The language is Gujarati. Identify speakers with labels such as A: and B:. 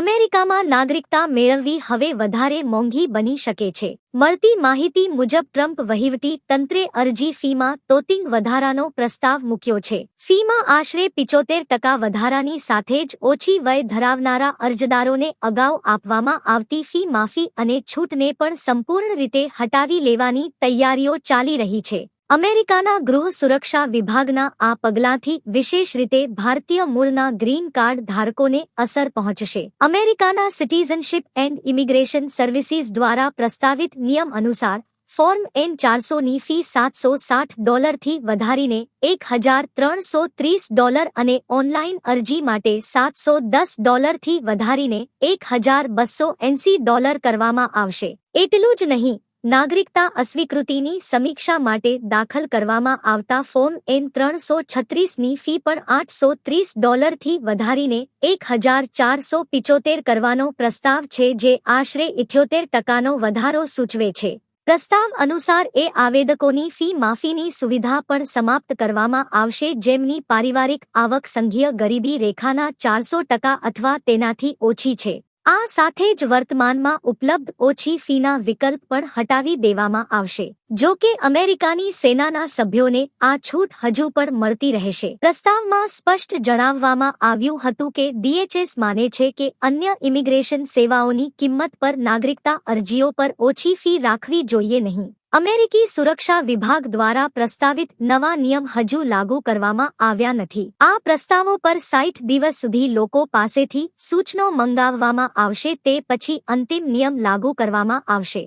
A: અમેરિકામાં નાગરિકતા મેળવવી હવે વધારે મોંઘી બની શકે છે. મળતી માહિતી મુજબ ટ્રમ્પ વહીવટી તંત્રે અરજી ફીમાં તોતિંગ વધારાનો પ્રસ્તાવ મૂક્યો છે. ફીમાં આશરે 75% વધારાની સાથે જ ઓછી વય ધરાવનારા અરજદારોને અગાઉ આપવામાં આવતી ફી માફી અને છૂટને પણ સંપૂર્ણ રીતે હટાવી લેવાની તૈયારીઓ ચાલી રહી છે. અમેરિકાના ગૃહ સુરક્ષા વિભાગના આ પગલાંથી વિશેષ રીતે ભારતીય મૂળના ગ્રીન કાર્ડ ધારકોને અસર પહોંચશે. અમેરિકાના સિટીઝનશીપ એન્ડ ઇમિગ્રેશન સર્વિસીસ દ્વારા પ્રસ્તાવિત નિયમ અનુસાર ફોર્મ N-400ની ફી $760 વધારીને $1,330 અને ઓનલાઈન અરજી માટે $710 વધારીને $1,280 કરવામાં આવશે. એટલું જ નહીં, નાગરિકતા અસ્વીકૃતિની સમીક્ષા માટે દાખલ કરવામાં આવતા ફોર્મ N-336ની ફી પણ $830 વધારીને $1,475 કરવાનો પ્રસ્તાવ છે, જે આશરે 78% વધારો સૂચવે છે. પ્રસ્તાવ અનુસાર એ આવેદકોની ફી માફીની સુવિધા પણ સમાપ્ત કરવામાં આવશે જેમની પારિવારિક આવક સંઘીય ગરીબી રેખાના 400% અથવા તેનાથી ઓછી છે. આ સાથે જ વર્તમાનમાં ઉપલબ્ધ ઓછી ફીના વિકલ્પ પણ હટાવી દેવામાં આવશે. જો કે અમેરિકાની સેનાના સભ્યોને આ છૂટ હજુ પણ મળતી રહેશે. પ્રસ્તાવમાં સ્પષ્ટ જણાવવામાં આવ્યું હતું કે DHS માને છે કે અન્ય ઇમિગ્રેશન સેવાઓની કિંમત પર નાગરિકતા અરજીઓ પર ઓછી ફી રાખવી જોઈએ નહીં. અમેરિકી સુરક્ષા વિભાગ દ્વારા પ્રસ્તાવિત નવા નિયમ હજુ લાગુ કરવામાં આવ્યા નથી. આ પ્રસ્તાવો પર 60 દિવસ સુધી લોકો પાસેથી સૂચનો મંગાવવામાં આવશે, તે પછી અંતિમ નિયમ લાગુ કરવામાં આવશે.